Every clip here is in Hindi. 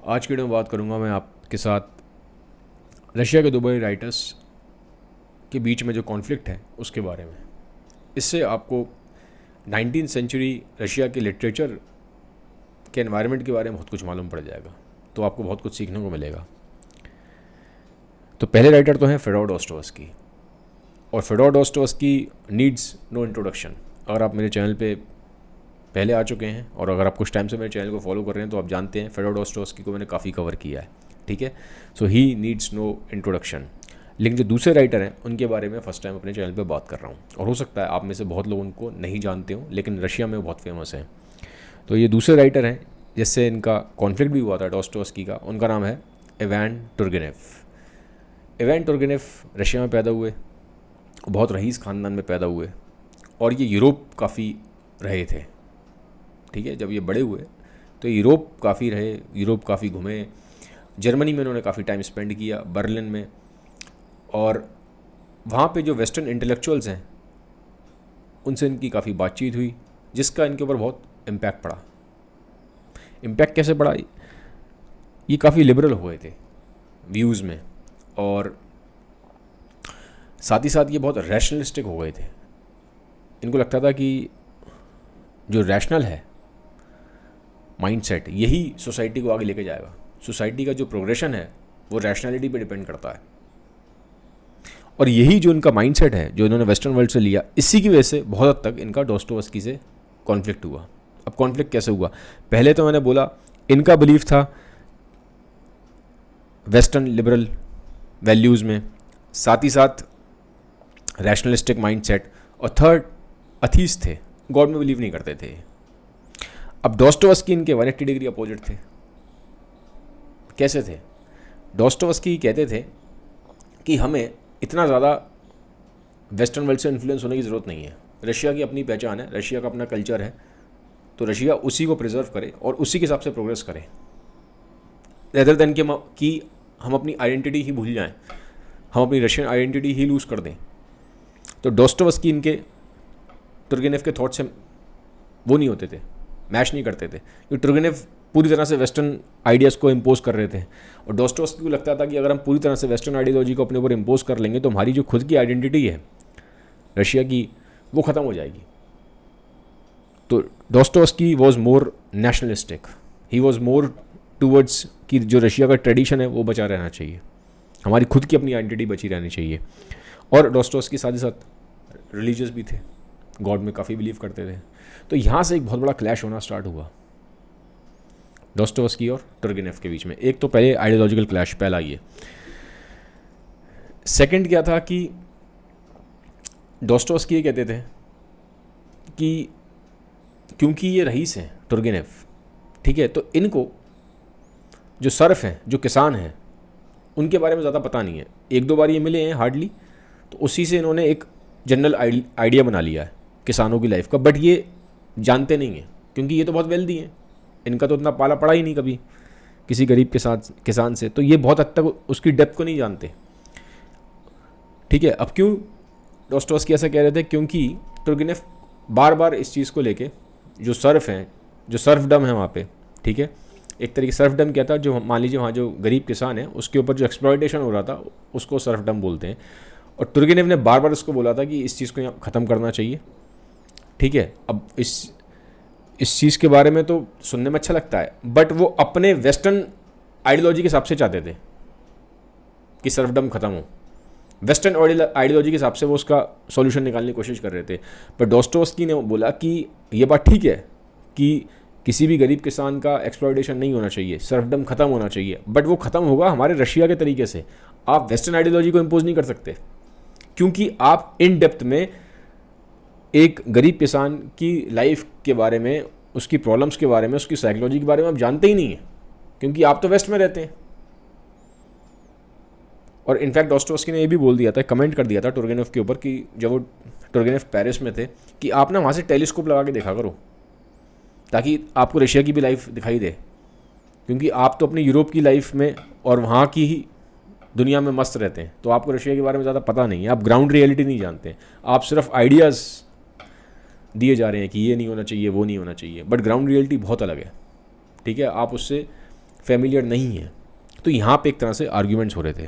आज की वीडियो में बात करूंगा मैं आपके साथ रशिया के दो बड़े राइटर्स के बीच में जो कॉन्फ्लिक्ट है उसके बारे में। इससे आपको 19वीं सेंचुरी रशिया के लिटरेचर के एनवायरनमेंट के बारे में बहुत कुछ मालूम पड़ जाएगा, तो आपको बहुत कुछ सीखने को मिलेगा। तो पहले राइटर तो हैं फ्योडोर दोस्तोयेव्स्की, और Fyodor Dostoevsky needs no introduction. अगर आप मेरे चैनल पे पहले आ चुके हैं और अगर आप कुछ टाइम से मेरे चैनल को फॉलो कर रहे हैं तो आप जानते हैं फ्योडोर दोस्तोयेव्स्की को मैंने काफ़ी कवर किया है, ठीक है। सो ही नीड्स नो इंट्रोडक्शन। लेकिन जो दूसरे राइटर हैं उनके बारे में फ़र्स्ट टाइम अपने चैनल पे बात कर रहा हूँ, और हो सकता है आप में से बहुत लोग उनको नहीं जानते हों, लेकिन रशिया में वो बहुत फेमस हैं। तो ये दूसरे राइटर हैं जिससे इनका कॉन्फ्लिक्ट भी हुआ था दोस्तोयेव्स्की का। उनका नाम है इवान तुर्गेनेव। इवान तुर्गेनेव रशिया में पैदा हुए, बहुत रईस ख़ानदान में पैदा हुए, और ये यूरोप काफ़ी रहे थे, ठीक है। जब ये बड़े हुए तो यूरोप काफ़ी रहे, यूरोप काफ़ी घूमे। जर्मनी में उन्होंने काफ़ी टाइम स्पेंड किया, बर्लिन में, और वहाँ पे जो वेस्टर्न इंटेलेक्चुअल्स हैं उनसे इनकी काफ़ी बातचीत हुई, जिसका इनके ऊपर बहुत इम्पैक्ट पड़ा। इम्पैक्ट कैसे पड़ा? ये काफ़ी लिबरल हुए थे व्यूज़ में, और साथ ही साथ ये बहुत रैशनलिस्टिक हो गए थे। इनको लगता था कि जो रैशनल है माइंडसेट, यही सोसाइटी को आगे लेके जाएगा। सोसाइटी का जो प्रोग्रेशन है वो रैशनैलिटी पे डिपेंड करता है, और यही जो इनका माइंडसेट है जो इन्होंने वेस्टर्न वर्ल्ड से लिया, इसी की वजह से बहुत हद तक इनका दोस्तोयेव्स्की से कॉन्फ्लिक्ट हुआ। अब कॉन्फ्लिक्ट कैसे हुआ? पहले तो मैंने बोला इनका बिलीफ था वेस्टर्न लिबरल वैल्यूज़ में, साथ ही साथ रैशनलिस्टिक माइंडसेट, और थर्ड अथीस्ट थे, गॉड में बिलीव नहीं करते थे। अब दोस्तोयेव्स्की इनके 180 डिग्री अपोजिट थे। कैसे थे? दोस्तोयेव्स्की कहते थे कि हमें इतना ज़्यादा वेस्टर्न वर्ल्ड से इन्फ्लुएंस होने की ज़रूरत नहीं है। रशिया की अपनी पहचान है, रशिया का अपना कल्चर है, तो रशिया उसी को प्रिजर्व करे और उसी के हिसाब से प्रोग्रेस करे, रेदर देन कि हम अपनी आइडेंटिटी ही भूल जाएं, हम अपनी रशियन आइडेंटिटी ही लूज़ कर दें। तो दोस्तोयेव्स्की इनके तुर्गेनेव के थॉट से वो नहीं होते थे, मैच नहीं करते थे, क्योंकि तुर्गेनेव पूरी तरह से वेस्टर्न आइडियाज़ को इम्पोज कर रहे थे, और दोस्तोयेव्स्की को लगता था कि अगर हम पूरी तरह से वेस्टर्न आइडियोलॉजी को अपने ऊपर इम्पोज कर लेंगे तो हमारी जो खुद की आइडेंटिटी है रशिया की, वो ख़त्म हो जाएगी। तो Dostoevsky was more nationalistic, he was more towards कि जो रशिया का ट्रेडिशन है वो बचा रहना चाहिए, हमारी खुद की अपनी आइडेंटिटी बची रहनी चाहिए। और दोस्तोयेव्स्की साथ ही साथ रिलीजियस भी थे, गॉड में काफ़ी बिलीव करते थे। तो यहाँ से एक बहुत बड़ा क्लैश होना स्टार्ट हुआ दोस्तोयेव्स्की और तुर्गेनेव के बीच में। एक तो पहले आइडियोलॉजिकल क्लैश, पहला ये। सेकंड क्या था कि दोस्तोयेव्स्की ये कहते थे कि क्योंकि ये रईस हैं तुर्गेनेव, ठीक है, तो इनको जो सर्फ हैं, जो किसान हैं, उनके बारे में ज़्यादा पता नहीं है। एक दो बार ये मिले हैं हार्डली, तो उसी से इन्होंने एक जनरल आइडिया बना लिया है किसानों की लाइफ का, बट ये जानते नहीं हैं क्योंकि ये तो बहुत वेल्दी हैं, इनका तो इतना पाला पड़ा ही नहीं कभी किसी गरीब किसान से, तो ये बहुत हद तक उसकी डेप्थ को नहीं जानते, ठीक है। अब क्यों दोस्तोयेव्स्की ऐसा कह रहे थे? क्योंकि तुर्गेनेव बार बार इस चीज़ को लेके, जो सर्फ हैं, जो सर्फडम है वहाँ पे, ठीक है, एक तरीके सर्फडम क्या था, जो मान लीजिए वहाँ जो गरीब किसान है उसके ऊपर जो एक्सप्लॉयटेशन हो रहा था उसको सर्फडम बोलते हैं, और तुर्गेनेव ने बार बार इसको बोला था कि इस चीज़ को यहाँ ख़त्म करना चाहिए, ठीक है। अब इस चीज़ के बारे में तो सुनने में अच्छा लगता है, बट वो अपने वेस्टर्न आइडियोलॉजी के हिसाब से चाहते थे कि सर्फडम ख़त्म हो, वेस्टर्न आइडियोलॉजी के हिसाब से वो उसका सॉल्यूशन निकालने की कोशिश कर रहे थे। पर दोस्तोयेव्स्की ने बोला कि ये बात ठीक है कि किसी भी गरीब किसान का एक्सप्लॉयटेशन नहीं होना चाहिए, सर्फडम ख़त्म होना चाहिए, बट वो ख़त्म होगा हमारे रशिया के तरीके से। आप वेस्टर्न आइडियोलॉजी को इम्पोज नहीं कर सकते, क्योंकि आप इन डेप्थ में एक गरीब किसान की लाइफ के बारे में, उसकी प्रॉब्लम्स के बारे में, उसकी साइकोलॉजी के बारे में आप जानते ही नहीं हैं, क्योंकि आप तो वेस्ट में रहते हैं। और इनफैक्ट दोस्तोयेव्स्की ने ये भी बोल दिया था, कमेंट कर दिया था तुर्गेनेव के ऊपर कि जब वो तुर्गेनेव पेरिस में थे, कि आप ना वहाँ से टेलीस्कोप लगा के देखा करो ताकि आपको रशिया की भी लाइफ दिखाई दे, क्योंकि आप तो अपनी यूरोप की लाइफ में और वहाँ की ही दुनिया में मस्त रहते हैं, तो आपको रशिया के बारे में ज़्यादा पता नहीं है, आप ग्राउंड रियलिटी नहीं जानते, आप सिर्फ आइडियाज़ दिए जा रहे हैं कि ये नहीं होना चाहिए, वो नहीं होना चाहिए, बट ग्राउंड रियलिटी बहुत अलग है, ठीक है। आप उससे फेमिलियर नहीं है। तो यहाँ पे एक तरह से आर्ग्यूमेंट्स हो रहे थे,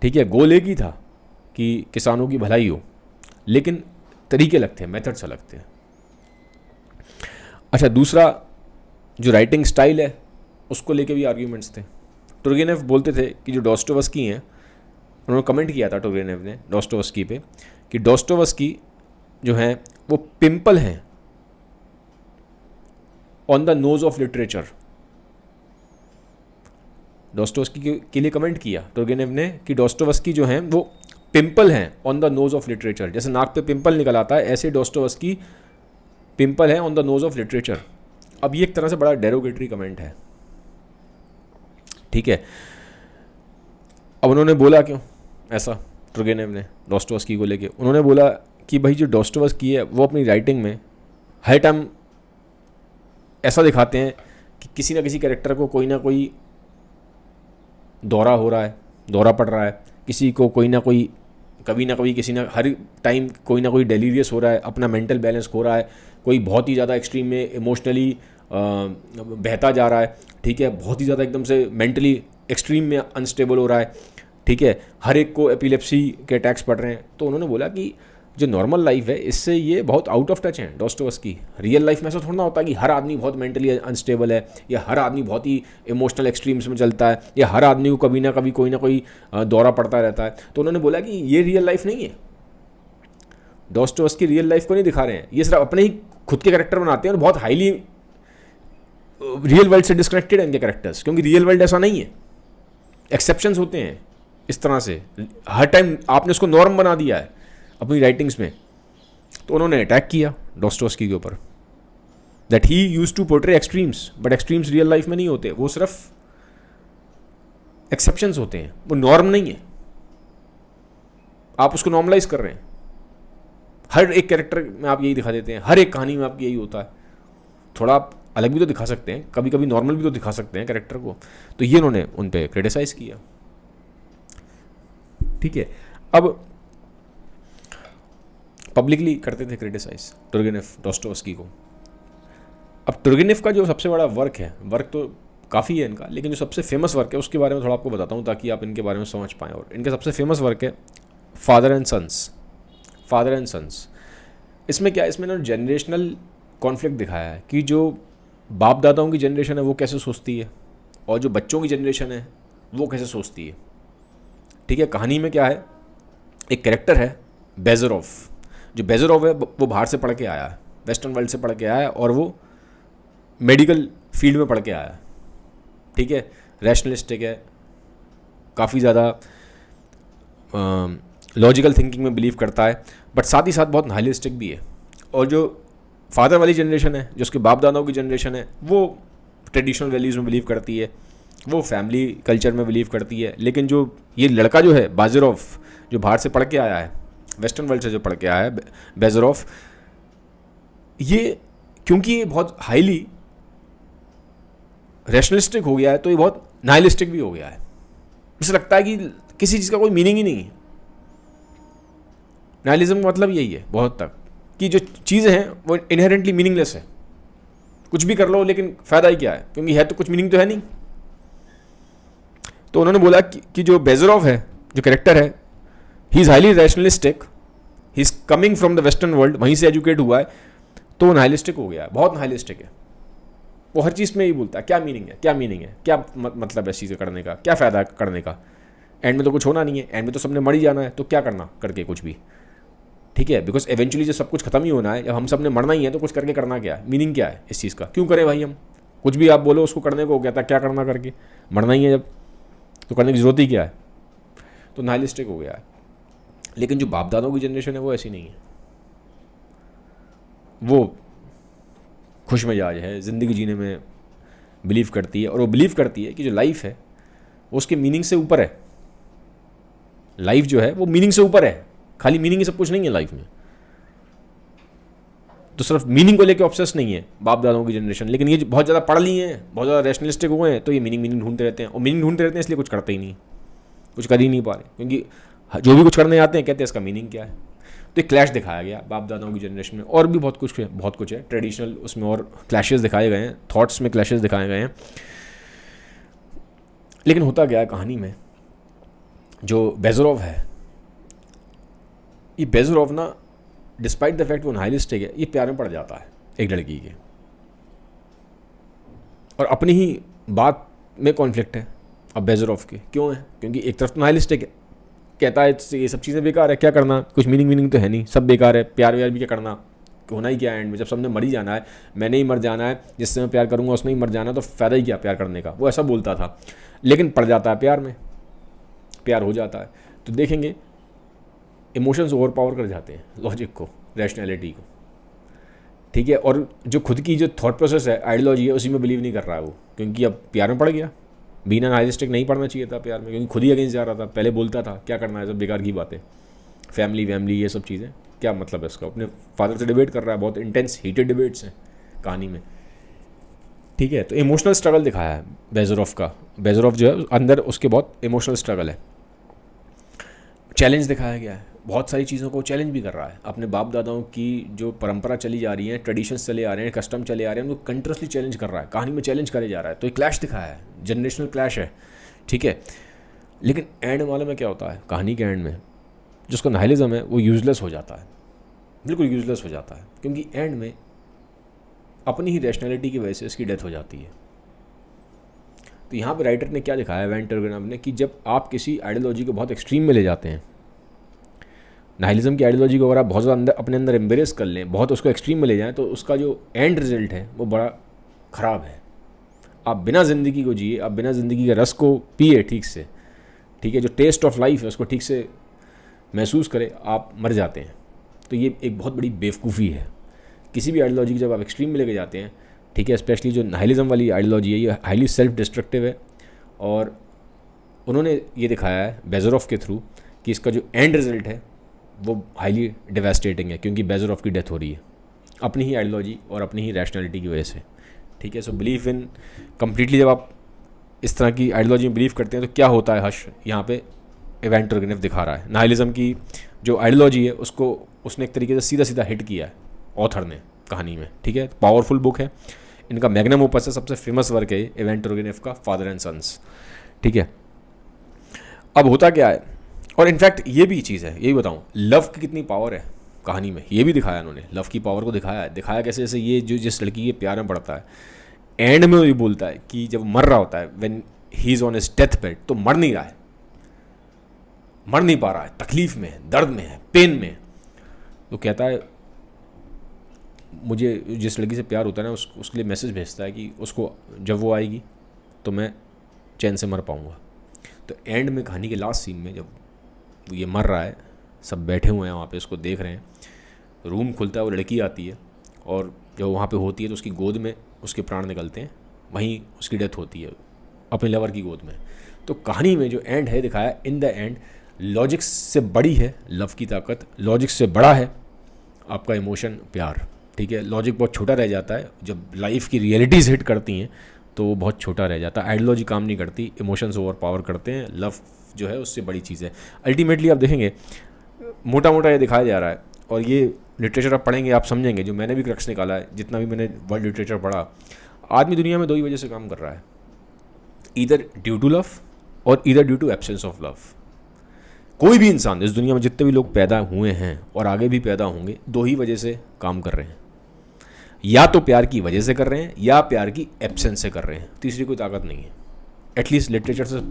ठीक है। गोल एक ही था कि किसानों की भलाई हो, लेकिन तरीके अलग थे, मेथड्स अलग थे। अच्छा, दूसरा जो राइटिंग स्टाइल है उसको लेके भी आर्ग्यूमेंट्स थे। टुर्गेनेव बोलते थे कि जो डॉस्टोवस्की हैं, उन्होंने कमेंट किया था टुर्गेनेव ने डॉस्टोवस्की पे कि डॉस्टोवस्की जो हैं वो पिंपल हैं on the nose of literature. Dostoevsky के लिए कमेंट किया टुर्गेनेव ने कि डॉस्टोवस्की जो हैं वो पिंपल हैं on the nose of literature. जैसे नाक पे पिंपल निकल आता है, ऐसे डॉस्टोवस्की पिंपल हैं on the nose of literature. अब ये एक तरह से बड़ा डेरोगेटरी कमेंट है, ठीक है। अब उन्होंने बोला क्यों ऐसा, टुर्गेनेव ने डॉस्टोवस्की को लेके उन्होंने बोला कि भाई जो डॉस्टोवस्की है वो अपनी राइटिंग में हर टाइम ऐसा दिखाते हैं कि किसी ना किसी कैरेक्टर को कोई ना कोई दौरा हो रहा है, दौरा पड़ रहा है, किसी को कोई ना कोई कभी ना कभी किसी ना हर टाइम कोई ना कोई डेलीरियस हो रहा है, अपना मेंटल बैलेंस खो रहा है, कोई बहुत ही ज़्यादा एक्सट्रीम में इमोशनली बहता जा रहा है, ठीक है, बहुत ही ज़्यादा एकदम से मेंटली एक्सट्रीम में अनस्टेबल हो रहा है, ठीक है, हर एक को एपिलेप्सी के अटैक्स पड़ रहे हैं। तो उन्होंने बोला कि जो नॉर्मल लाइफ है इससे ये बहुत आउट ऑफ टच है डॉस्टोवस्की। रियल लाइफ में ऐसा थोड़ा ना होता कि हर आदमी बहुत मेंटली अनस्टेबल है, या हर आदमी बहुत ही इमोशनल एक्सट्रीम्स में चलता है, या हर आदमी को कभी ना कभी कोई ना कोई दौरा पड़ता रहता है। तो उन्होंने बोला कि ये रियल लाइफ नहीं है, डॉस्टोवस्की रियल लाइफ को नहीं दिखा रहे हैं, ये सिर्फ अपने ही खुद के कैरेक्टर बनाते हैं और बहुत हाईली रियल वर्ल्ड से डिस्कनेक्टेड है इनके कैरेक्टर्स, क्योंकि रियल वर्ल्ड ऐसा नहीं है, एक्सेप्शंस होते हैं। इस तरह से हर टाइम आपने उसको नॉर्म बना दिया है अपनी राइटिंग्स में। तो उन्होंने अटैक किया डॉस्टोवस्की के ऊपर that he used to portray extremes, but extremes real life में नहीं होते, वो सिर्फ एक्सेप्शंस होते हैं, वो नॉर्म नहीं है। आप उसको नॉर्मलाइज कर रहे हैं, हर एक कैरेक्टर में आप यही दिखा देते हैं, हर एक कहानी में आपकी यही होता है। थोड़ा आप अलग भी तो दिखा सकते हैं, कभी कभी नॉर्मल भी तो दिखा सकते हैं कैरेक्टर को। तो ये उन्होंने उन पे क्रिटिसाइज किया, ठीक है। अब पब्लिकली करते थे क्रिटिसाइज टुर्गेनेव डॉस्टोवस्की को। अब टुर्गेनेव का जो सबसे बड़ा वर्क है, वर्क तो काफ़ी है इनका, लेकिन जो सबसे फेमस वर्क है उसके बारे में थोड़ा आपको बताता हूँ ताकि आप इनके बारे में समझ पाएँ। और इनका सबसे फेमस वर्क है father and sons. Father and sons, इसमें क्या है, इसमें इन्होंने जनरेशनल कॉन्फ्लिक्ट दिखाया है कि जो बाप दादाओं की जनरेशन है वो कैसे सोचती है और जो बच्चों की जनरेशन है वो कैसे सोचती है, ठीक है। कहानी में क्या है, एक कैरेक्टर है बेजरोव। जो बेजरोव है वो बाहर से पढ़ के आया है, वेस्टर्न वर्ल्ड से पढ़ के आया है, और वो मेडिकल फील्ड में पढ़ के आया है, ठीक है। रैशनलिस्टिक है, काफ़ी ज़्यादा लॉजिकल थिंकिंग में बिलीव करता है, बट साथ ही साथ बहुत नाइलिस्टिक भी है। और जो फादर वाली जनरेशन है, जो उसके बाप दादाओं की जनरेशन है, वो ट्रेडिशनल वैल्यूज़ में बिलीव करती है, वो फैमिली कल्चर में बिलीव करती है। लेकिन जो ये लड़का जो है बाज़ारोव, जो बाहर से पढ़ के आया है, वेस्टर्न वर्ल्ड से जो पढ़ के आया है बेजरोव, ये क्योंकि ये बहुत हाईली रैशनलिस्टिक हो गया है तो ये बहुत नाइलिस्टिक भी हो गया है। इसे लगता है कि किसी चीज़ का कोई मीनिंग ही नहीं है। नाइलिज्म का मतलब यही है बहुत तक कि जो चीज़ें हैं वो इनहेरेंटली मीनिंगलेस है, कुछ भी कर लो लेकिन फ़ायदा ही क्या है, क्योंकि है तो कुछ मीनिंग तो है नहीं। तो उन्होंने बोला कि जो बेजरोव है, जो कैरेक्टर है, he is highly rationalistic, he is coming from the western world, वहीं से एजुकेट हुआ है, तो वो नाइलिस्टिक हो गया है, बहुत नाइलिस्टिक है। वो हर चीज़ में ही बोलता है क्या मीनिंग है, क्या मीनिंग है, क्या मतलब है इस चीज़ करने का, क्या फ़ायदा करने का, एंड में तो कुछ होना नहीं है, एंड में तो सबने मर ही जाना है, तो क्या करना करके कुछ भी, ठीक है। बिकॉज एवेंचुअली जब सब कुछ खत्म ही होना है, जब हम सब ने मरना ही है, तो कुछ करके करना क्या है, मीनिंग क्या है इस चीज़ का, क्यों करें भाई हम, कुछ भी आप बोलो उसको करने को हो गया था, क्या करना करके, मरना ही है जब, तो करने की ज़रूरत ही क्या है। तो नाइलिस्टिक हो गया है। लेकिन जो बाप दादाओं की जनरेशन है वो ऐसी नहीं है, वो खुश मिजाज है, ज़िंदगी जीने में बिलीव करती है, और वो बिलीव करती है कि जो लाइफ है वो उसके मीनिंग से ऊपर है। लाइफ जो है वो मीनिंग से ऊपर है, खाली मीनिंग ही सब कुछ नहीं है लाइफ में। तो सिर्फ मीनिंग को लेकर ऑब्सेस नहीं है बाप दादाओं की जनरेशन, लेकिन ये बहुत ज़्यादा पढ़ लिए हैं, बहुत ज़्यादा रैशनलिस्टिक हुए हैं, तो ये मीनिंग ढूंढते रहते हैं, और मीनिंग ढूंढते रहते हैं इसलिए कुछ करते ही नहीं, कुछ कर ही नहीं पा रहे, क्योंकि जो भी कुछ करने आते हैं कहते हैं इसका मीनिंग क्या है। तो एक क्लैश दिखाया गया बाप दादाओं की जनरेशन में, और भी बहुत कुछ है ट्रेडिशनल उसमें, और क्लैशेस दिखाए गए हैं, थॉट्स में क्लैशेस दिखाए गए हैं। लेकिन होता क्या है कहानी में, जो बेजरोव है, ये बेजरोव ना डिस्पाइट द फैक्ट वो नाइलिस्टिक है, ये प्यार में पड़ जाता है एक लड़की के, और अपनी ही बात में कॉन्फ्लिक्ट है अब बेजरोव के। क्यों है? क्योंकि एक तरफ तो नाइलिस्टिक है, कहता है ये सब चीज़ें बेकार है, क्या करना, कुछ मीनिंग तो है नहीं, सब बेकार है, प्यार व्यार भी क्या करना, होना ही क्या है एंड में, जब सबने मर ही जाना है, मैंने ही मर जाना है, जिससे मैं प्यार करूँगा उसने ही मर जाना है, तो फ़ायदा ही क्या प्यार करने का। वो ऐसा बोलता था, लेकिन पड़ जाता है प्यार में, प्यार हो जाता है। तो देखेंगे इमोशंस ओवर पावर कर जाते हैं लॉजिक को, रैशनैलिटी को, ठीक है। और जो खुद की जो थॉट प्रोसेस है, आइडियोलॉजी है, उसी में बिलीव नहीं कर रहा है वो, क्योंकि अब प्यार में पड़ गया। बिना नाइलिस्टिक नहीं पढ़ना चाहिए था प्यार में, क्योंकि खुद ही अगेंस्ट जा रहा था। पहले बोलता था क्या करना है, सब बेकार की बातें, फैमिली वैमिली ये सब चीज़ें, क्या मतलब है इसका। अपने फादर से डिबेट कर रहा है, बहुत इंटेंस हीटेड डिबेट्स हैं कहानी में, ठीक है। तो इमोशनल स्ट्रगल दिखाया है बेजरोव का। बेजरोव जो है अंदर उसके बहुत इमोशनल स्ट्रगल है, चैलेंज दिखाया गया है, बहुत सारी चीज़ों को चैलेंज भी कर रहा है। अपने बाप दादाओं की जो परंपरा चली जा रही है, ट्रेडिशंस चले आ रहे हैं, कस्टम चले आ रहे हैं, उनको कंटिन्यूसली चैलेंज कर रहा है, कहानी में चैलेंज करे जा रहा है। तो एक क्लैश दिखाया है, जनरेशनल क्लैश है, ठीक है। लेकिन एंड वाले में क्या होता है, कहानी के एंड में जिसका नाइलिज्म है वो यूज़लेस हो जाता है, बिल्कुल यूज़लेस हो जाता है, क्योंकि एंड में अपनी ही रैशनैलिटी की वजह से इसकी डेथ हो जाती है। तो यहाँ पे राइटर ने क्या दिखाया है, इवान टर्गेनेव ने, कि जब आप किसी आइडियोलॉजी को बहुत एक्सट्रीम में ले जाते हैं, नाइलिज्म की आइडियोलॉजी को अगर आप बहुत ज़्यादा अपने अंदर एम्ब्रेस कर लें, बहुत उसको एक्सट्रीम में ले जाएं, तो उसका जो एंड रिजल्ट है वो बड़ा ख़राब है। आप बिना ज़िंदगी को जिए, आप बिना ज़िंदगी के रस को पिए ठीक से, ठीक है, जो टेस्ट ऑफ लाइफ है उसको ठीक से महसूस करें, आप मर जाते हैं। तो ये एक बहुत बड़ी बेवकूफ़ी है किसी भी आइडियोलॉजी की, जब आप एक्सट्रीम में लेके जाते हैं, ठीक है। स्पेशली जो नाइलिज्म वाली आइडियोलॉजी है, ये हाईली सेल्फ डिस्ट्रक्टिव है, और उन्होंने ये दिखाया है बेजरोव के थ्रू कि इसका जो एंड रिजल्ट है वो हाईली डिवेस्टेटिंग है, क्योंकि बेजरोव की डेथ हो रही है अपनी ही आइडियोलॉजी और अपनी ही रैशनैलिटी की वजह से, ठीक है। सो बिलीव इन कम्प्लीटली, जब आप इस तरह की आइडियोलॉजी में बिलीव करते हैं तो क्या होता है, हर्ष यहाँ पे इवान टर्गेनेव दिखा रहा है। नाइलिज्म की जो आइडियोलॉजी है उसको उसने एक तरीके से सीधा सीधा हिट किया है ऑथर ने कहानी में, ठीक है। पावरफुल बुक है, इनका मैग्नम ओपस है, सबसे फेमस वर्क है इवान टर्गेनेव का, फादर एंड सन्स, ठीक है। अब होता क्या है, और इनफैक्ट ये भी चीज़ है, यही बताऊँ, लव की कितनी पावर है कहानी में, ये भी दिखाया उन्होंने, लव की पावर को दिखाया है। दिखाया कैसे, जैसे ये जो जिस लड़की के प्यार में पड़ता है, एंड में वो ये बोलता है कि जब मर रहा होता है, when he is on his death bed, तो मर नहीं रहा है, मर नहीं पा रहा है, तकलीफ़ में है, दर्द में है, पेन में। तो कहता है, मुझे जिस लड़की से प्यार होता है ना, उसके लिए मैसेज भेजता है कि उसको जब वो आएगी तो मैं चैन से मर पाऊँगा। तो एंड में कहानी के लास्ट सीन में जब ये मर रहा है, सब बैठे हुए हैं वहाँ पे, उसको देख रहे हैं, रूम खुलता है, वो लड़की आती है, और जब वहाँ पे होती है तो उसकी गोद में उसके प्राण निकलते हैं, वहीं उसकी डेथ होती है अपने लवर की गोद में। तो कहानी में जो एंड है दिखाया, इन द एंड लॉजिक से बड़ी है लव की ताकत, लॉजिक से बड़ा है आपका इमोशन, प्यार, ठीक है। लॉजिक बहुत छोटा रह जाता है, जब लाइफ की रियलिटीज़ हिट करती हैं तो वो बहुत छोटा रह जाता है, आइडियोलॉजी काम नहीं करती, इमोशंस ओवर पावर करते हैं, लव जो है उससे बड़ी चीज़ है। अल्टीमेटली आप देखेंगे मोटा मोटा ये दिखाया जा रहा है, और ये लिटरेचर आप पढ़ेंगे आप समझेंगे, जो मैंने भी क्रक्स निकाला है, जितना भी मैंने वर्ल्ड लिटरेचर पढ़ा, आदमी दुनिया में दो ही वजह से काम कर रहा है, ईदर ड्यू टू लव और either due to absence of love. कोई भी इंसान इस दुनिया में, जितने भी लोग पैदा हुए हैं और आगे भी पैदा होंगे, दो ही वजह से काम कर रहे हैं, या तो प्यार की वजह से कर रहे हैं या प्यार की एब्सेंस से कर रहे हैं, तीसरी कोई ताकत नहीं है। एटलीस्ट लिटरेचर से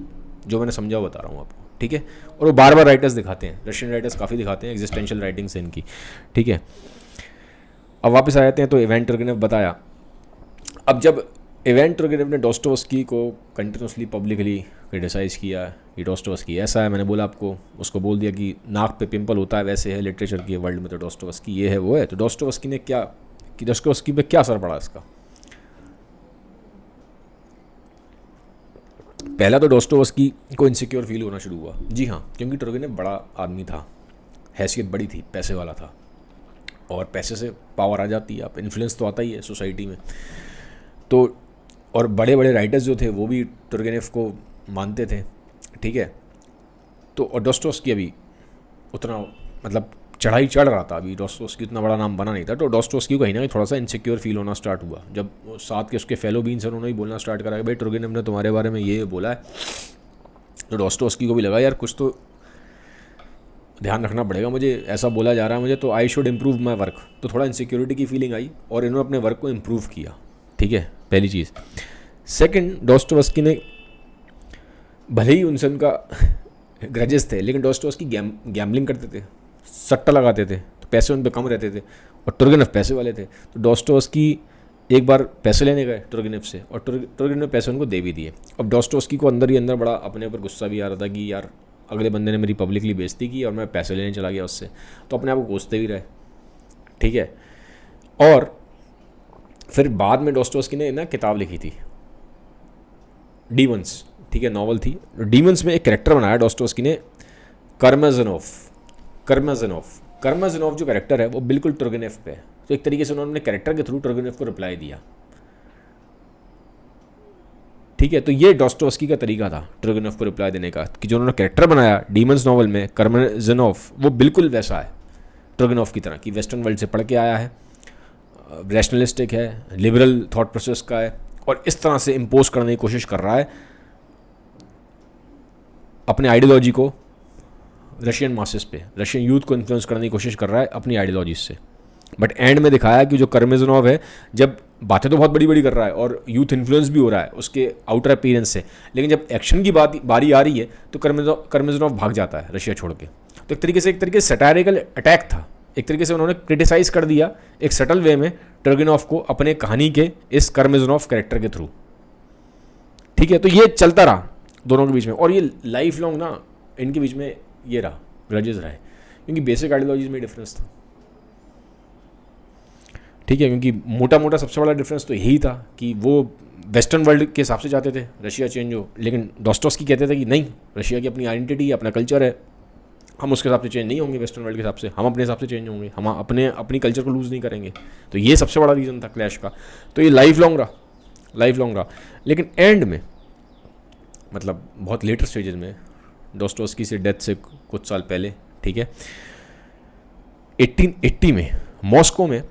जो मैंने समझा बता रहा हूँ आपको, ठीक है। और वो बार बार राइटर्स दिखाते हैं, रशियन राइटर्स काफ़ी दिखाते हैं, एग्जिस्टेंशियल राइटिंग्स इनकी, ठीक है। अब वापस आ जाते हैं, तो इवान टर्गेनेव बताया, अब जब इवान टर्गेनेव ने डॉस्टोवस्की को कंटिन्यूसली पब्लिकली क्रिटिसाइज़ किया कि डॉस्टोवस्की ऐसा है, मैंने बोला आपको, उसको बोल दिया कि नाक पे पिंपल होता है वैसे है लिटरेचर की वर्ल्ड में, तो डॉस्टोवस्की ये है वो है, तो डॉस्टोवस्की ने क्या कि डॉस्टोवस्की पे क्या असर पड़ा इसका। पहला तो डॉस्टोवस्की को इनसिक्योर फील होना शुरू हुआ, जी हाँ, क्योंकि टर्गेनेव बड़ा आदमी था, हैसियत बड़ी थी, पैसे वाला था, और पैसे से पावर आ जाती है, आप इन्फ्लुएंस तो आता ही है सोसाइटी में। तो और बड़े बड़े राइटर्स जो थे वो भी टर्गेनेव को मानते थे, ठीक है। तो और डॉस्टोवस्की अभी उतना मतलब चढ़ाई चढ़ रहा था, अभी डॉस्टोव्स्की इतना बड़ा नाम बना नहीं था, तो डॉस्टोव्स्की को कहीं ना कहीं थोड़ा सा इनसिक्योर फील होना स्टार्ट हुआ जब साथ के उसके फेलो बीन्स हैं उन्होंने भी बोलना स्टार्ट करा कि भाई टुर्गेनेव ने तुम्हारे बारे में ये बोला है। तो डॉस्टोव्स्की को भी लगा यार कुछ तो ध्यान रखना पड़ेगा, मुझे ऐसा बोला जा रहा है मुझे, तो I should improve my work. तो थोड़ा इनसिक्योरिटी की फीलिंग आई और इन्होंने अपने वर्क को इम्प्रूव किया। ठीक है, पहली चीज़। सेकंड, डॉस्टोव्स्की ने भले ही उनसे उनका ग्रजेस थे, लेकिन डॉस्टोव्स्की गैम्बलिंग करते थे, सट्टा लगाते थे, तो पैसे उन पर कम रहते थे और टुर्गेनेव पैसे वाले थे। तो डॉस्टोव्स्की एक बार पैसे लेने गए टुर्गेनेव से और टुर्गेनेव ने पैसे उनको दे भी दिए। अब डॉस्टोव्स्की को अंदर ही अंदर बड़ा अपने ऊपर गुस्सा भी आ रहा था कि यार अगले बंदे ने मेरी पब्लिकली बेइज्जती की और मैं पैसे लेने चला गया उससे, तो अपने आप को कोसते भी रहे। ठीक है, और फिर बाद में डॉस्टोव्स्की ने ना किताब लिखी थी डीमंस, ठीक है, नॉवल थी। डीमंस में एक कैरेक्टर बनाया डॉस्टोव्स्की ने, कर्माजनोव जो कैरेक्टर है वो बिल्कुल टुर्गेनेव पे है। तो एक तरीके से उन्होंने कैरेक्टर के थ्रू टुर्गेनेव को रिप्लाई दिया। ठीक है, तो ये डॉस्टोव्स्की का तरीका था टुर्गेनेव को रिप्लाई देने का, कि जो उन्होंने कैरेक्टर बनाया डीमंस नॉवल में कर्माजनोव, वो बिल्कुल वैसा है टुर्गेनेव की तरह, कि वेस्टर्न वर्ल्ड से पढ़ के आया है, रैशनलिस्टिक है, लिबरल थॉट प्रोसेस का है, और इस तरह से इम्पोज करने की कोशिश कर रहा है अपने आइडियोलॉजी को रशियन मासेस पे, रशियन यूथ को इन्फ्लुएंस करने की कोशिश कर रहा है अपनी आइडियोलॉजी से। बट एंड में दिखाया कि जो कर्मेजनोव है, जब बातें तो बहुत बड़ी बड़ी कर रहा है और यूथ इन्फ्लुएंस भी हो रहा है उसके आउटर अपीयरेंस से, लेकिन जब एक्शन की बारी आ रही है तो कर्मेजनोव भाग जाता है रशिया छोड़ के। तो एक तरीके से सटायरिकल अटैक था, एक तरीके से उन्होंने क्रिटिसाइज कर दिया एक सटल वे में टुर्गेनेव को अपने कहानी के इस कर्मेजनोव कैरेक्टर के थ्रू। ठीक है, तो ये चलता रहा दोनों के बीच में, और ये लाइफ लॉन्ग ना इनके बीच में ये रहा, ग्रजेस रहे, क्योंकि बेसिक आइडियोलॉजीज में डिफरेंस था। ठीक है, क्योंकि मोटा मोटा सबसे बड़ा डिफरेंस तो यही था कि वो वेस्टर्न वर्ल्ड के हिसाब से चाहते थे रशिया चेंज हो, लेकिन डॉस्टोव्स्की कहते थे कि नहीं, रशिया की अपनी आइडेंटिटी है, अपना कल्चर है, हम उसके हिसाब से चेंज नहीं होंगे, वेस्टर्न वर्ल्ड के हिसाब से हम अपने हिसाब से चेंज होंगे, हम अपनी कल्चर को लूज़ नहीं करेंगे। तो ये सबसे बड़ा रीज़न था क्लैश का। तो ये लाइफ लॉन्ग रहा। लेकिन एंड में, मतलब बहुत लेटर स्टेजेस में, डॉस्टोव्स्की से डेथ से कुछ साल पहले, ठीक है, 1880 में मॉस्को में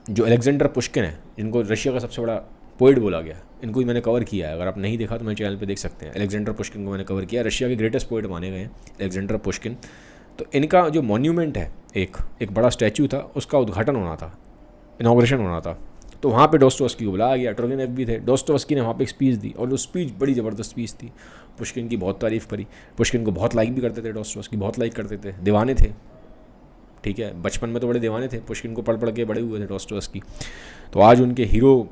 जो अलेक्जेंडर पुश्किन है, जिनको रशिया का सबसे बड़ा पोइट बोला गया, इनको भी मैंने कवर किया है, अगर आप नहीं देखा तो मेरे चैनल पे देख सकते हैं। अलेक्जेंडर पुश्किन को मैंने कवर किया, रशिया के ग्रेटेस्ट पोइट माने गए हैं अलेक्जेंडर पुश्किन। तो इनका जो मॉन्यूमेंट है, एक बड़ा स्टैचू था, उसका उद्घाटन होना था, इनॉग्रेशन होना था, तो वहाँ पे डॉस्टोव्स्की को बुलाया गया, टुर्गेनेव भी थे। डॉस्टोव्स्की ने वहाँ पे एक स्पीच दी और वो स्पीच बड़ी ज़बरदस्त स्पीच थी, पुश्किन की बहुत तारीफ़ करी, पुश्किन को बहुत लाइक भी करते थे, डॉस्टोव्स्की बहुत लाइक करते थे, दीवाने थे। ठीक है, बचपन में तो बड़े दीवाने थे, पुश्किन को पढ़ के बड़े हुए थे डॉस्टोव्स्की। तो आज उनके हीरो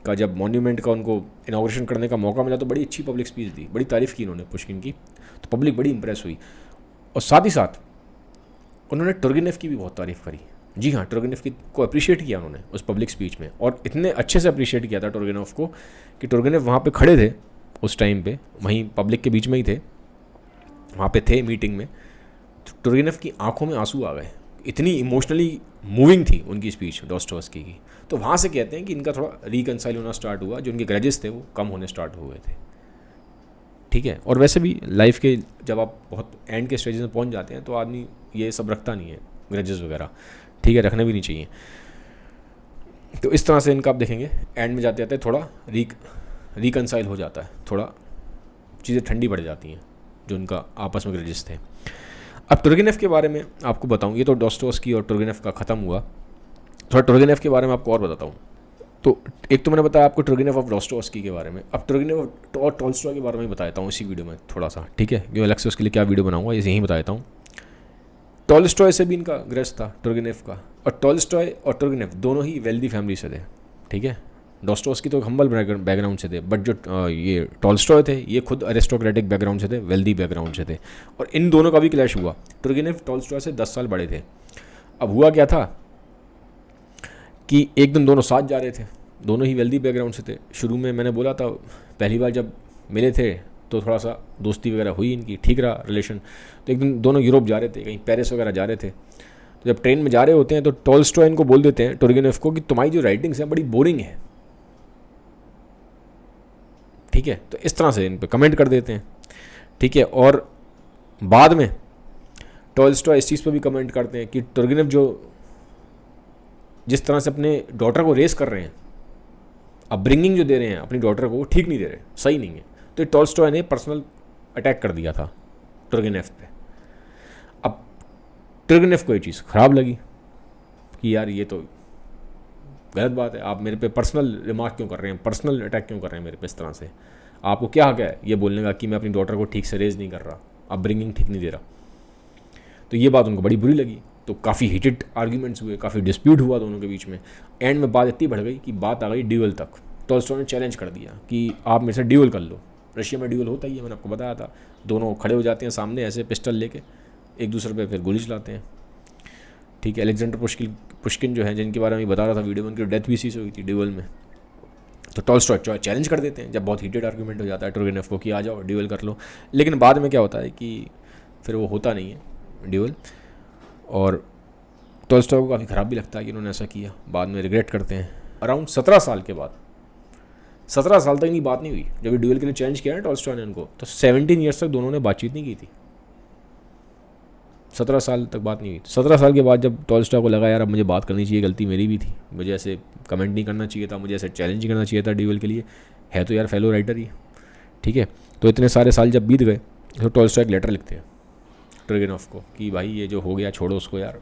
का जब मॉन्यूमेंट का उनको इनॉग्रेशन करने का मौका मिला तो बड़ी अच्छी पब्लिक स्पीच दी, बड़ी तारीफ़ की उन्होंने पुश्किन की, तो पब्लिक बड़ी इंप्रेस हुई। और साथ ही साथ उन्होंने टुर्गेनेव की भी बहुत तारीफ़ करी। जी हाँ, टुर्गेनेव की को अप्रिशिएट किया उन्होंने उस पब्लिक स्पीच में, और इतने अच्छे से अप्रिशिएट किया था टुर्गेनेव को कि टुर्गेनेव वहाँ पे खड़े थे उस टाइम पे, वहीं पब्लिक के बीच में ही थे, वहाँ पे थे मीटिंग में। तो टुर्गेनेव की आंखों में आंसू आ गए, इतनी इमोशनली मूविंग थी उनकी स्पीच डॉस्टोव्स्की की। तो वहाँ से कहते हैं कि इनका थोड़ा रिकनसाइल होना स्टार्ट हुआ, जो उनके ग्रजेस थे वो कम होने स्टार्ट हुए थे। ठीक है, और वैसे भी लाइफ के जब आप बहुत एंड के स्टेजेस में पहुँच जाते हैं तो आदमी ये सब रखता नहीं है, ग्रजेस वगैरह, ठीक है, रखने भी नहीं चाहिए। तो इस तरह से इनका आप देखेंगे एंड में जाते जाते थोड़ा रिकनसाइल हो जाता है, थोड़ा चीज़ें ठंडी पड़ जाती हैं जो उनका आपस में ग्रजेस थे। अब टुर्गेनेव के बारे में आपको बताऊं, ये तो डॉस्टोव्स्की और टुर्गेनेव का ख़त्म हुआ, थोड़ा टुर्गेनेव के बारे में आपको और बताता हूँ। तो एक तो मैंने बताया आपको टुर्गेनेव ऑफ डॉस्टोव्स्की के बारे में, अब टुर्गेनेव और टॉल्स्टॉय के बारे में बताता हूँ इसी वीडियो में थोड़ा सा, ठीक है, क्योंकि अलग से उसके लिए क्या वीडियो बनाऊंगा, इसे यहीं बताता हूँ। टॉल्स्टॉय से भी इनका ग्रज था टुर्गेनेव का, और टॉल्स्टॉय और टुर्गेनेव दोनों ही वेल्दी फैमिली से थे। ठीक है, डॉस्टोव्स्की तो हम्बल बैकग्राउंड से थे, बट जो ये टॉल्स्टॉय थे ये खुद अरिस्टोक्रेटिक बैकग्राउंड से थे, वेल्दी बैकग्राउंड से थे, और इन दोनों का भी क्लैश हुआ। टुर्गेनेव टॉल्स्टॉय से 10 साल बड़े थे। अब हुआ क्या था कि एक दिन दोनों साथ जा रहे थे, दोनों ही वेल्दी बैकग्राउंड से थे। शुरू में मैंने बोला था, पहली बार जब मिले थे तो थोड़ा सा दोस्ती वगैरह हुई इनकी, ठीक रहा रिलेशन। तो एक दिन दोनों यूरोप जा रहे थे, कहीं पेरिस वगैरह जा रहे थे। तो जब ट्रेन में जा रहे होते हैं तो टॉल्स्टॉय इनको बोल देते हैं टुर्गेनेव को कि तुम्हारी जो राइटिंग्स हैं बड़ी बोरिंग है। ठीक है, तो इस तरह से इन पे कमेंट कर देते हैं। ठीक है, और बाद में टॉल्स्टॉय इस चीज़ पर भी कमेंट करते हैं कि तुर्गेनेव जो जिस तरह से अपने डॉटर को रेस कर रहे हैं, अपब्रिंगिंग जो दे रहे हैं अपनी डॉटर को, वो ठीक नहीं दे रहे, सही नहीं है। तो टॉल्स्टॉय ने पर्सनल अटैक कर दिया था तुर्गेनेव पे। अब तुर्गेनेव को ये चीज़ ख़राब लगी कि यार ये तो गलत बात है, आप मेरे पे पर्सनल रिमार्क क्यों कर रहे हैं, पर्सनल अटैक क्यों कर रहे हैं मेरे पे इस तरह से, आपको क्या हक है ये बोलने का कि मैं अपनी डॉटर को ठीक से रेज नहीं कर रहा, अपब्रिंगिंग ठीक नहीं दे रहा। तो ये बात उनको बड़ी बुरी लगी, तो काफ़ी हीटेड आर्ग्यूमेंट्स हुए, काफ़ी डिस्प्यूट हुआ दोनों के बीच में। एंड में बात इतनी बढ़ गई कि बात आ गई ड्यूअल तक। टॉल्स्टॉय ने चैलेंज कर दिया कि आप मेरे से ड्यूअल कर लो। रशिया में ड्यूअल होता ही है, मैंने आपको बताया था, दोनों खड़े हो जाते हैं सामने ऐसे पिस्टल लेके, एक दूसरे पे फिर गोली चलाते हैं। ठीक है, अलेक्जेंडर पुश्किन जो है, जिनके बारे में बता रहा था वीडियो में, उनकी डेथ भी इसी से हुई थी ड्यूअल में। तो टॉल्स्टॉय चैलेंज कर देते हैं जब बहुत हीटेड आर्ग्यूमेंट हो जाता है तुर्गेनेव को कि आ जाओ ड्यूअल कर लो। लेकिन बाद में क्या होता है कि फिर वो होता नहीं है ड्यूअल, और टॉल्स्टॉय को काफ़ी ख़राब भी लगता है कि उन्होंने ऐसा किया, बाद में रिग्रेट करते हैं। अराउंड 17 साल के बाद, 17 साल तक इनकी बात नहीं हुई। जब ये ड्यूअल के लिए चैलेंज किया ना टॉल्स्टॉय ने उनको, तो 17 ईयर्स तक दोनों ने बातचीत नहीं की थी। 17 साल तक बात नहीं हुई। 17 साल के बाद जब टॉल्स्टॉय को लगा यार अब मुझे बात करनी चाहिए, गलती मेरी भी थी, मुझे ऐसे कमेंट नहीं करना चाहिए था, मुझे ऐसे चैलेंज नहीं करना चाहिए था ड्यूअल के लिए, है तो यार फेलो राइटर ही, ठीक है। तो इतने सारे साल जब बीत गए तो टॉल्स्टॉय एक लेटर लिखते हैं तुर्गेनेव को कि भाई ये जो हो गया छोड़ो उसको यार,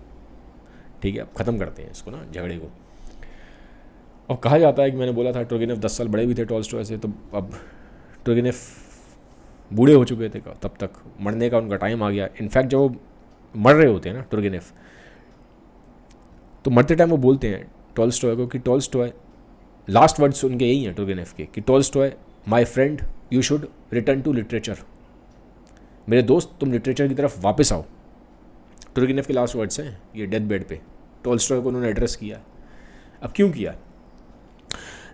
ठीक है, अब ख़त्म करते हैं इसको ना झगड़े को। और कहा जाता है कि मैंने बोला था तुर्गेनेव 10 साल बड़े भी थे टॉल्स्टॉय से, तो अब तुर्गेनेव बूढ़े हो चुके थे, तब तक मरने का उनका टाइम आ गया। इनफैक्ट जब वो मर रहे होते हैं ना तुर्गेनेव, तो मरते टाइम वो बोलते हैं टॉल्स्टॉय को कि टॉल्स्टॉय, लास्ट वर्ड्स उनके यही हैं तुर्गेनेव के कि Tolstoy my friend you should return to literature, मेरे दोस्त तुम लिटरेचर की तरफ वापस आओ। तुर्गेनेव के लास्ट वर्ड्स हैं ये डेथ बेड पे, टॉल्स्टॉय को उन्होंने एड्रेस किया। अब क्यों किया?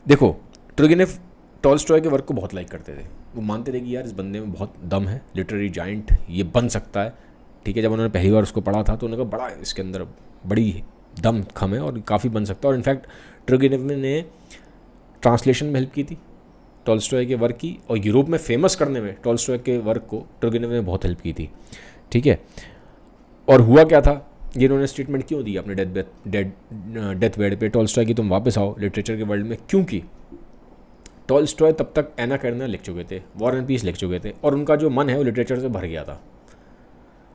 देखो, तुर्गेनेव टॉल्स्टॉय के वर्क को बहुत लाइक करते थे, वो मानते थे कि यार इस बंदे में बहुत दम है, लिटरेरी जाइंट ये बन सकता है, ठीक है। जब उन्होंने पहली बार उसको पढ़ा था तो उन्होंने कहा बड़ा इसके अंदर बड़ी दम खम है और काफ़ी बन सकता है। और इनफैक्ट तुर्गेनेव ने ट्रांसलेशन में हेल्प की थी टॉल्स्टॉय के वर्क की, और यूरोप में फेमस करने में टॉल्स्टॉय के वर्क को तुर्गेनेव ने बहुत हेल्प की थी, ठीक है। और हुआ क्या था, ये इन्होंने स्टेटमेंट क्यों दी अपने डेथ बेड पे टॉल्स्टॉय की तुम वापस आओ लिटरेचर के वर्ल्ड में? क्योंकि टॉल्स्टॉय तब तक एना कैरेनिना लिख चुके थे, वॉर एंड पीस लिख चुके थे, और उनका जो मन है वो लिटरेचर से भर गया था।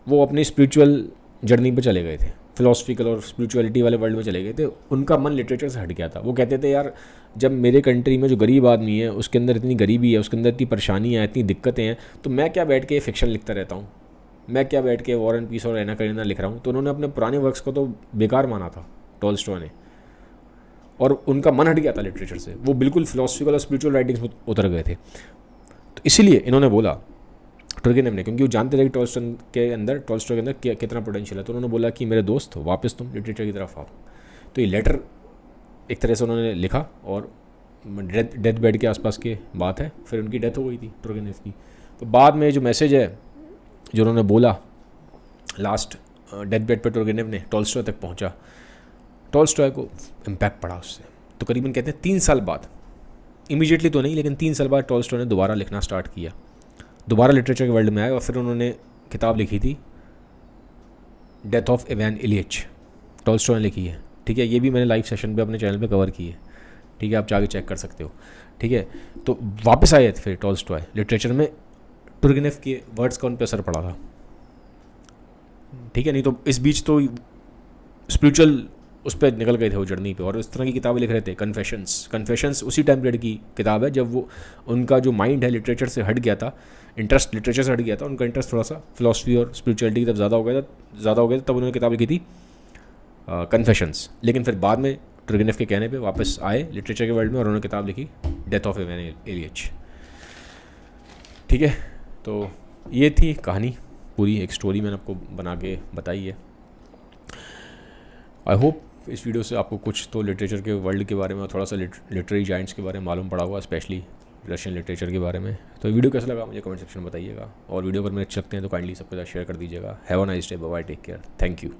वो अपनी स्पिरिचुअल जर्नी पे चले गए थे, फिलोसफिकल और स्पिरिचुअलिटी वाले वर्ल्ड में चले गए थे, उनका मन लिटरेचर से हट गया था। वो कहते थे यार जब मेरे कंट्री में जो गरीब आदमी है उसके अंदर इतनी गरीबी है, उसके अंदर इतनी परेशानियाँ हैं, इतनी दिक्कतें हैं, तो मैं क्या बैठ के फिक्शन लिखता रहता हूँ, मैं क्या बैठ के वॉर एंड पीस और एना कैरेनिना लिख रहा हूँ। तो उन्होंने अपने पुराने वर्क्स को तो बेकार माना था टॉल्स्टॉय ने, और उनका मन हट गया था लिटरेचर से, वो बिल्कुल फिलोसफिकल और स्पिरिचुअल राइटिंग्स में उतर गए थे। तो इसीलिए इन्होंने बोला तुर्गेनेव ने, क्योंकि वो जानते थे कि टॉल्स्टॉय के अंदर कितना पोटेंशियल है, तो उन्होंने बोला कि मेरे दोस्त वापस तुम लिटरेचर की तरफ आओ। तो ये लेटर एक तरह से उन्होंने लिखा, और डेथ बेड के आसपास के बात है, फिर उनकी डेथ हो गई थी तुर्गेनेव की। तो बाद में जो मैसेज है जो उन्होंने बोला लास्ट डेथ बेड पर तुर्गेनेव ने टॉल्स्टॉय तक पहुंचा, टॉल्स्टॉय को इम्पैक्ट पड़ा उससे। तो करीबन कहते हैं 3 साल बाद, इमीडिएटली तो नहीं लेकिन 3 साल बाद टॉल्स्टॉय ने दोबारा लिखना स्टार्ट किया, दोबारा लिटरेचर के वर्ल्ड में आए, और फिर उन्होंने किताब लिखी थी डेथ ऑफ इवान इलियच, टॉल्स्टॉय ने लिखी है, ठीक है। ये भी मैंने लाइव सेशन पे अपने चैनल पे कवर की है, ठीक है, आप जाके चेक कर सकते हो, ठीक है। तो वापस आए थे फिर टॉल्स्टॉय लिटरेचर में, तुर्गेनेव के वर्ड्स का उन पर असर पड़ा था, ठीक है। नहीं तो इस बीच तो स्पिरिचुअल उस पर निकल गए थे वो जर्नी पे, और इस तरह की किताबें लिख रहे थे। कन्फेशंस उसी टाइम पीरियड की किताब है जब वो उनका जो माइंड है लिटरेचर से हट गया था, इंटरेस्ट लिटरेचर से हट गया था, उनका इंटरेस्ट थोड़ा सा फिलोसफी और स्पिरिचुअलिटी की तरफ ज़्यादा हो गया था, तब उन्होंने किताब लिखी थी कन्फेशंस। लेकिन फिर बाद में तुर्गेनेव के कहने पे वापस आए लिटरेचर के वर्ल्ड में, और उन्होंने किताब लिखी डेथ ऑफ इवान इलियच, ठीक है। तो ये थी कहानी पूरी, एक स्टोरी मैंने आपको बना के बताई है। आई होप इस वीडियो से आपको कुछ तो लिटरेचर के वर्ल्ड के बारे में, थोड़ा सा लिटरेरी जाइंट्स के बारे में मालूम पड़ा होगा, स्पेशली रशियन लिटरेचर के बारे में। तो वीडियो कैसा लगा मुझे कमेंट सेक्शन में बताइएगा, और वीडियो अगर मेरे अच्छे लगते हैं तो काइंडली सबके साथ शेयर कर दीजिएगा। Have a nice day, bye, take care, thank you.